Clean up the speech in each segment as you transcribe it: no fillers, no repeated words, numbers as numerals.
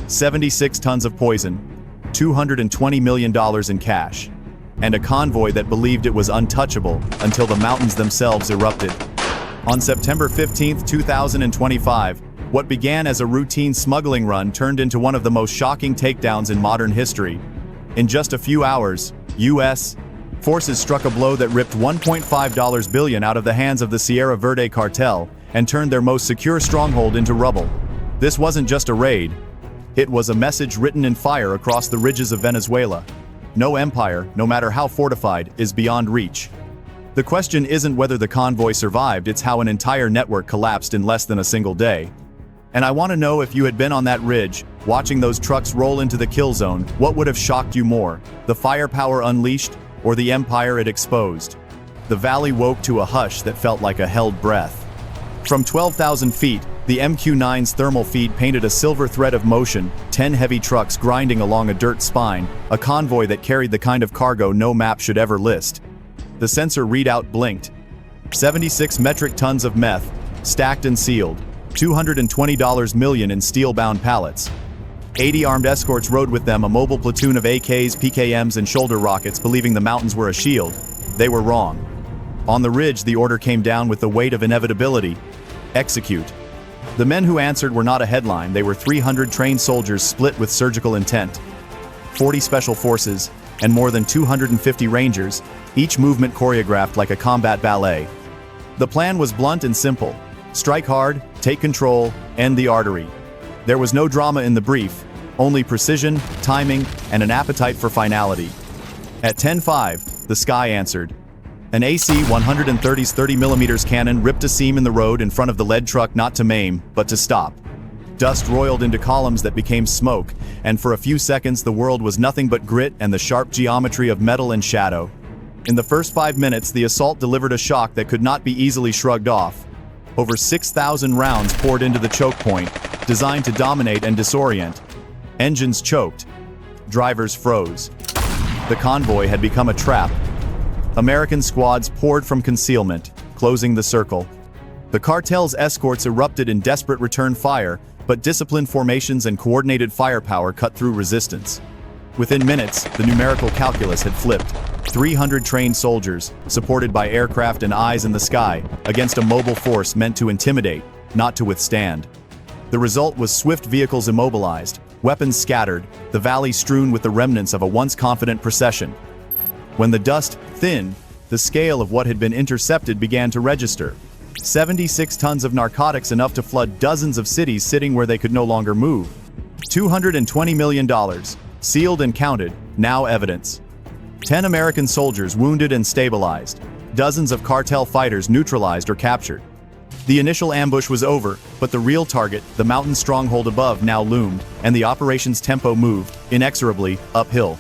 76 tons of poison, $220 million in cash, and a convoy that believed it was untouchable until the mountains themselves erupted. On September 15, 2025, what began as a routine smuggling run turned into one of the most shocking takedowns in modern history. In just a few hours, U.S. forces struck a blow that ripped $1.5 billion out of the hands of the Sierra Verde cartel and turned their most secure stronghold into rubble. This wasn't just a raid. It was a message written in fire across the ridges of Venezuela. No empire, no matter how fortified, is beyond reach. The question isn't whether the convoy survived, it's how an entire network collapsed in less than a single day. And I want to know, if you had been on that ridge, watching those trucks roll into the kill zone, what would have shocked you more, the firepower unleashed, or the empire it exposed? The valley woke to a hush that felt like a held breath. From 12,000 feet, the MQ-9's thermal feed painted a silver thread of motion, 10 heavy trucks grinding along a dirt spine, a convoy that carried the kind of cargo no map should ever list. The sensor readout blinked. 76 metric tons of meth, stacked and sealed, $220 million in steel-bound pallets. 80 armed escorts rode with them, a mobile platoon of AKs, PKMs, and shoulder rockets, believing the mountains were a shield. They were wrong. On the ridge, the order came down with the weight of inevitability. Execute. The men who answered were not a headline, they were 300 trained soldiers split with surgical intent. 40 special forces, and more than 250 rangers, each movement choreographed like a combat ballet. The plan was blunt and simple. Strike hard, take control, end the artery. There was no drama in the brief, only precision, timing, and an appetite for finality. At 10:05, the sky answered. An AC-130's 30mm cannon ripped a seam in the road in front of the lead truck, not to maim, but to stop. Dust roiled into columns that became smoke, and for a few seconds the world was nothing but grit and the sharp geometry of metal and shadow. In the first 5 minutes, the assault delivered a shock that could not be easily shrugged off. Over 6,000 rounds poured into the choke point, designed to dominate and disorient. Engines choked. Drivers froze. The convoy had become a trap. American squads poured from concealment, closing the circle. The cartel's escorts erupted in desperate return fire, but disciplined formations and coordinated firepower cut through resistance. Within minutes, the numerical calculus had flipped. 300 trained soldiers, supported by aircraft and eyes in the sky, against a mobile force meant to intimidate, not to withstand. The result was swift vehicles immobilized, weapons scattered, the valley strewn with the remnants of a once confident procession. When the dust thinned, the scale of what had been intercepted began to register. 76 tons of narcotics, enough to flood dozens of cities sitting where they could no longer move. $220 million, sealed and counted, now evidence. 10 American soldiers wounded and stabilized. Dozens of cartel fighters neutralized or captured. The initial ambush was over, but the real target, the mountain stronghold above, now loomed, and the operation's tempo moved, inexorably, uphill.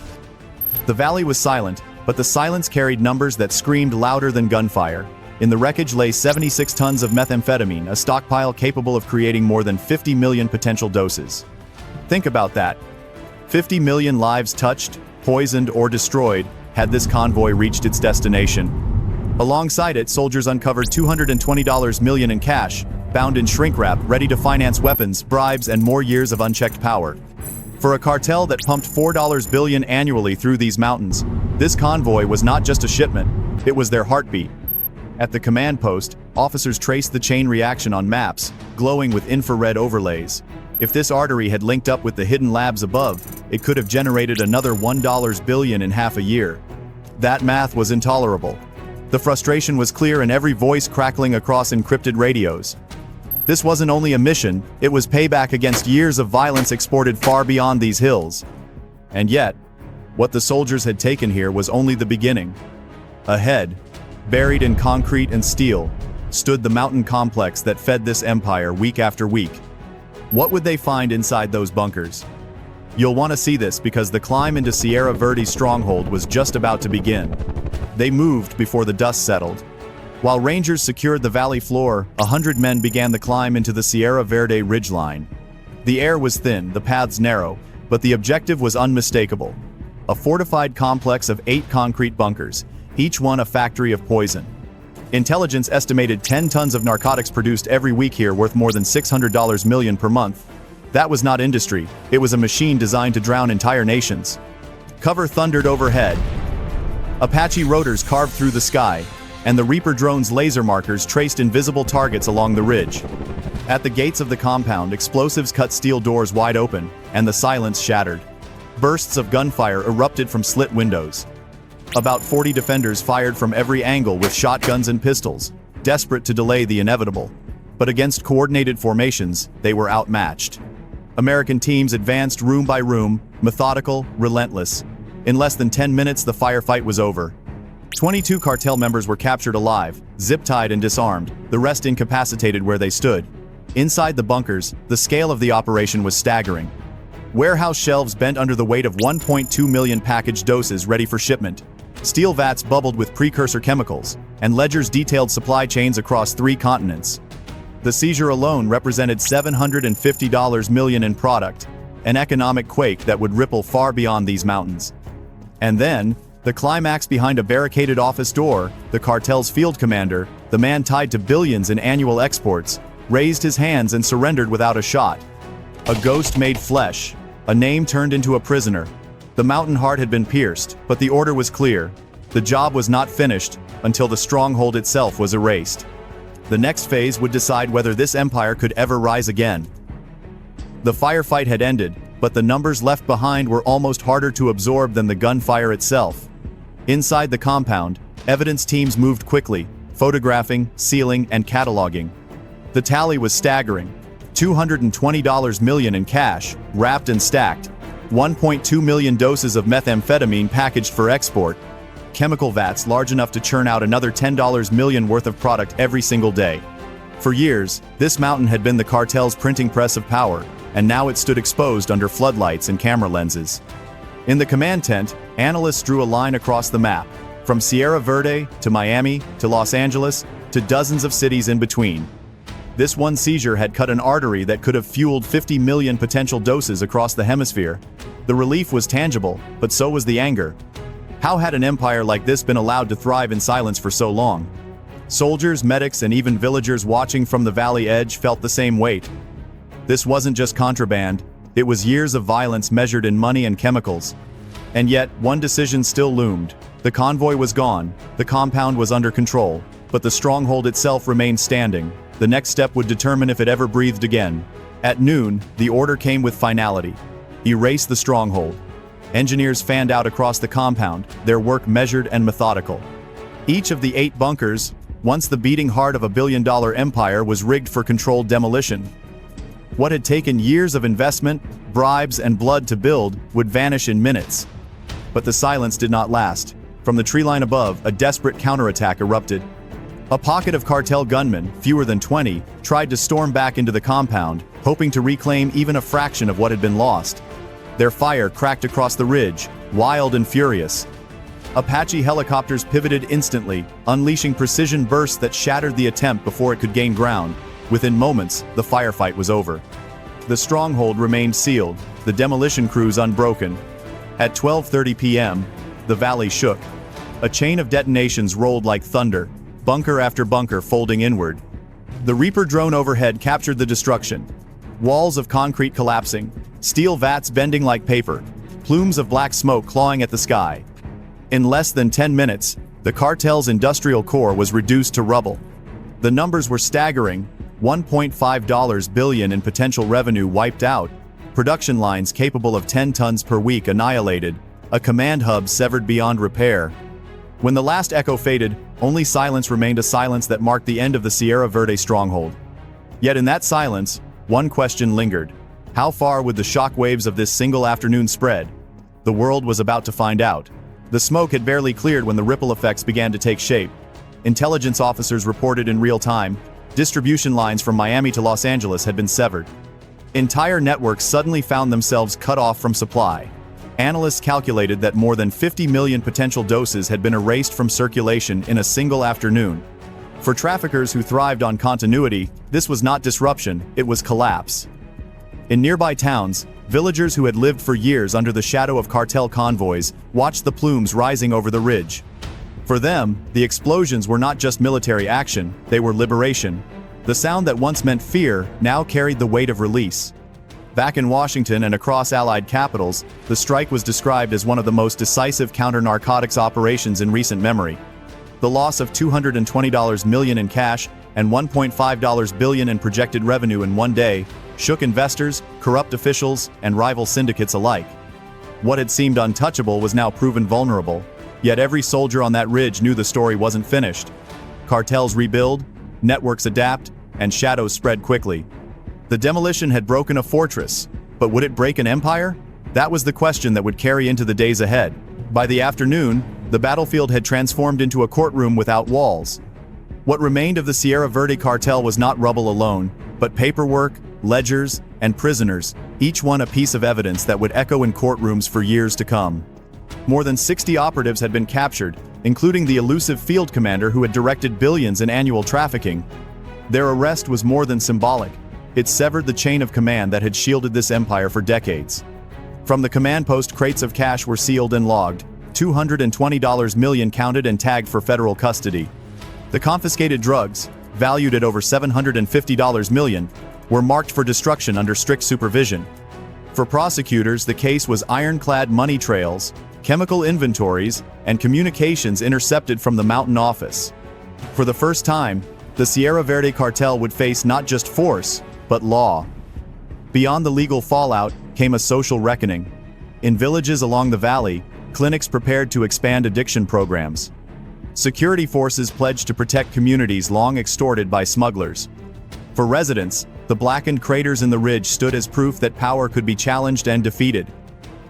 The valley was silent, but the silence carried numbers that screamed louder than gunfire. In the wreckage lay 76 tons of methamphetamine, a stockpile capable of creating more than 50 million potential doses. Think about that. 50 million lives touched, poisoned, or destroyed had this convoy reached its destination. Alongside it, soldiers uncovered $220 million in cash, bound in shrink wrap, ready to finance weapons, bribes, and more years of unchecked power. For a cartel that pumped $4 billion annually through these mountains, this convoy was not just a shipment, it was their heartbeat. At the command post, officers traced the chain reaction on maps, glowing with infrared overlays. If this artery had linked up with the hidden labs above, it could have generated another $1 billion in half a year. That math was intolerable. The frustration was clear in every voice crackling across encrypted radios. This wasn't only a mission, it was payback against years of violence exported far beyond these hills. And yet, what the soldiers had taken here was only the beginning. Ahead, buried in concrete and steel, stood the mountain complex that fed this empire week after week. What would they find inside those bunkers? You'll want to see this, because the climb into Sierra Verde's stronghold was just about to begin. They moved before the dust settled. While rangers secured the valley floor, 100 men began the climb into the Sierra Verde ridgeline. The air was thin, the paths narrow, but the objective was unmistakable. A fortified complex of 8 concrete bunkers, each one a factory of poison. Intelligence estimated 10 tons of narcotics produced every week here, worth more than $600 million per month. That was not industry, it was a machine designed to drown entire nations. Cover thundered overhead. Apache rotors carved through the sky, and the Reaper drone's laser markers traced invisible targets along the ridge. At the gates of the compound, explosives cut steel doors wide open, and the silence shattered. Bursts of gunfire erupted from slit windows. About 40 defenders fired from every angle with shotguns and pistols, desperate to delay the inevitable. But against coordinated formations, they were outmatched. American teams advanced room by room, methodical, relentless. In less than 10 minutes, the firefight was over. 22 cartel members were captured alive, zip-tied and disarmed, the rest incapacitated where they stood. Inside the bunkers, the scale of the operation was staggering. Warehouse shelves bent under the weight of 1.2 million packaged doses ready for shipment. Steel vats bubbled with precursor chemicals, and ledgers detailed supply chains across 3 continents. The seizure alone represented $750 million in product, an economic quake that would ripple far beyond these mountains. And then, the climax behind a barricaded office door, the cartel's field commander, the man tied to billions in annual exports, raised his hands and surrendered without a shot. A ghost made flesh, a name turned into a prisoner. The mountain heart had been pierced, but the order was clear. The job was not finished until the stronghold itself was erased. The next phase would decide whether this empire could ever rise again. The firefight had ended, but the numbers left behind were almost harder to absorb than the gunfire itself. Inside the compound, evidence teams moved quickly, photographing, sealing, and cataloging. The tally was staggering. $220 million in cash, wrapped and stacked. 1.2 million doses of methamphetamine packaged for export. Chemical vats large enough to churn out another $10 million worth of product every single day. For years, this mountain had been the cartel's printing press of power, and now it stood exposed under floodlights and camera lenses. In the command tent, analysts drew a line across the map, from Sierra Verde to Miami to Los Angeles to dozens of cities in between. This one seizure had cut an artery that could have fueled 50 million potential doses across the hemisphere. The relief was tangible, but so was the anger. How had an empire like this been allowed to thrive in silence for so long? Soldiers, medics, and even villagers watching from the valley edge felt the same weight. This wasn't just contraband, it was years of violence measured in money and chemicals. And yet, one decision still loomed. The convoy was gone, the compound was under control, but the stronghold itself remained standing. The next step would determine if it ever breathed again. At noon, the order came with finality. Erase the stronghold. Engineers fanned out across the compound, their work measured and methodical. Each of the 8 bunkers, once the beating heart of a billion-dollar empire, was rigged for controlled demolition. What had taken years of investment, bribes, and blood to build would vanish in minutes. But the silence did not last. From the tree line above, a desperate counterattack erupted. A pocket of cartel gunmen, fewer than 20, tried to storm back into the compound, hoping to reclaim even a fraction of what had been lost. Their fire cracked across the ridge, wild and furious. Apache helicopters pivoted instantly, unleashing precision bursts that shattered the attempt before it could gain ground. Within moments, the firefight was over. The stronghold remained sealed, the demolition crews unbroken. At 12:30 p.m., the valley shook. A chain of detonations rolled like thunder, bunker after bunker folding inward. The Reaper drone overhead captured the destruction. Walls of concrete collapsing, steel vats bending like paper, plumes of black smoke clawing at the sky. In less than 10 minutes, the cartel's industrial core was reduced to rubble. The numbers were staggering: $1.5 billion in potential revenue wiped out, production lines capable of 10 tons per week annihilated, a command hub severed beyond repair. When the last echo faded, only silence remained, a silence that marked the end of the Sierra Verde stronghold. Yet in that silence, one question lingered. How far would the shockwaves of this single afternoon spread? The world was about to find out. The smoke had barely cleared when the ripple effects began to take shape. Intelligence officers reported in real time, distribution lines from Miami to Los Angeles had been severed. Entire networks suddenly found themselves cut off from supply. Analysts calculated that more than 50 million potential doses had been erased from circulation in a single afternoon. For traffickers who thrived on continuity, this was not disruption, it was collapse. In nearby towns, villagers who had lived for years under the shadow of cartel convoys watched the plumes rising over the ridge. For them, the explosions were not just military action, they were liberation. The sound that once meant fear now carried the weight of release. Back in Washington and across Allied capitals, the strike was described as one of the most decisive counter-narcotics operations in recent memory. The loss of $220 million in cash and $1.5 billion in projected revenue in one day shook investors, corrupt officials, and rival syndicates alike. What had seemed untouchable was now proven vulnerable, yet every soldier on that ridge knew the story wasn't finished. Cartels rebuild, networks adapt, and shadows spread quickly. The demolition had broken a fortress, but would it break an empire? That was the question that would carry into the days ahead. By the afternoon, the battlefield had transformed into a courtroom without walls. What remained of the Sierra Verde cartel was not rubble alone, but paperwork, ledgers, and prisoners, each one a piece of evidence that would echo in courtrooms for years to come. More than 60 operatives had been captured, including the elusive field commander who had directed billions in annual trafficking. Their arrest was more than symbolic. It severed the chain of command that had shielded this empire for decades. From the command post, crates of cash were sealed and logged, $220 million counted and tagged for federal custody. The confiscated drugs, valued at over $750 million, were marked for destruction under strict supervision. For prosecutors, the case was ironclad money trails, chemical inventories, and communications intercepted from the mountain office. For the first time, the Sierra Verde cartel would face not just force, but law. Beyond the legal fallout came a social reckoning. In villages along the valley, clinics prepared to expand addiction programs. Security forces pledged to protect communities long extorted by smugglers. For residents, the blackened craters in the ridge stood as proof that power could be challenged and defeated.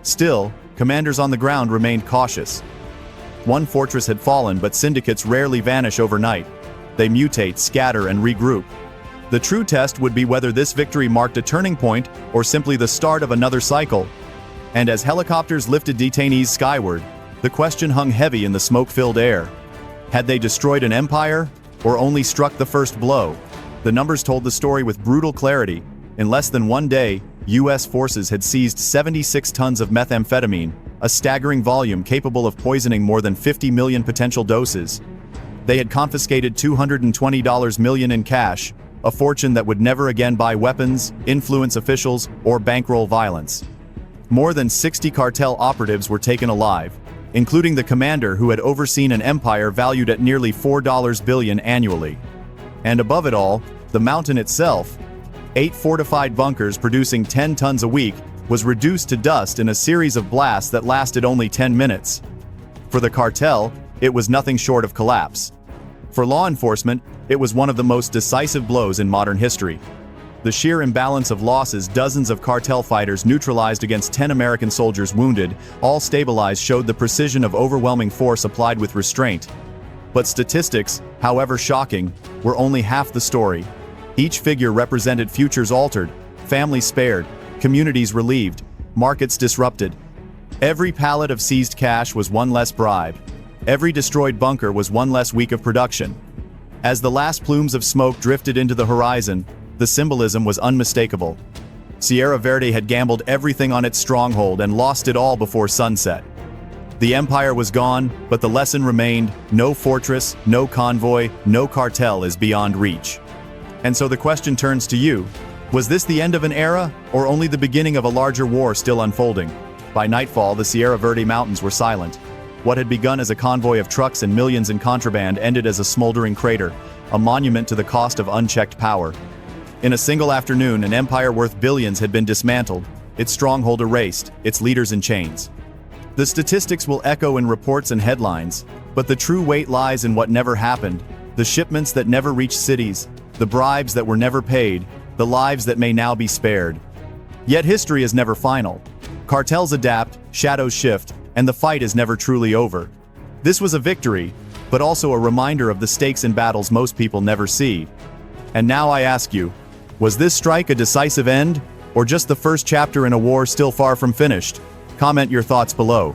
Still, commanders on the ground remained cautious. One fortress had fallen, but syndicates rarely vanish overnight. They mutate, scatter, and regroup. The true test would be whether this victory marked a turning point or simply the start of another cycle. And as helicopters lifted detainees skyward, the question hung heavy in the smoke-filled air. Had they destroyed an empire, or only struck the first blow? The numbers told the story with brutal clarity. In less than one day, U.S. forces had seized 76 tons of methamphetamine, a staggering volume capable of poisoning more than 50 million potential doses. They had confiscated $220 million in cash, a fortune that would never again buy weapons, influence officials, or bankroll violence. More than 60 cartel operatives were taken alive, including the commander who had overseen an empire valued at nearly $4 billion annually. And above it all, the mountain itself, 8 fortified bunkers producing 10 tons a week, was reduced to dust in a series of blasts that lasted only 10 minutes. For the cartel, it was nothing short of collapse. For law enforcement, it was one of the most decisive blows in modern history. The sheer imbalance of losses dozens of cartel fighters neutralized against 10 American soldiers wounded, all stabilized, showed the precision of overwhelming force applied with restraint. But statistics, however shocking, were only half the story. Each figure represented futures altered, families spared, communities relieved, markets disrupted. Every pallet of seized cash was one less bribe. Every destroyed bunker was one less week of production. As the last plumes of smoke drifted into the horizon, the symbolism was unmistakable. Sierra Verde had gambled everything on its stronghold and lost it all before sunset. The empire was gone, but the lesson remained: no fortress, no convoy, no cartel is beyond reach. And so the question turns to you. Was this the end of an era, or only the beginning of a larger war still unfolding? By nightfall, the Sierra Verde mountains were silent. What had begun as a convoy of trucks and millions in contraband ended as a smoldering crater, a monument to the cost of unchecked power. In a single afternoon, an empire worth billions had been dismantled, its stronghold erased, its leaders in chains. The statistics will echo in reports and headlines, but the true weight lies in what never happened: the shipments that never reached cities, the bribes that were never paid, the lives that may now be spared. Yet history is never final. Cartels adapt, shadows shift, and the fight is never truly over. This was a victory, but also a reminder of the stakes in battles most people never see. And now I ask you, was this strike a decisive end, or just the first chapter in a war still far from finished? Comment your thoughts below.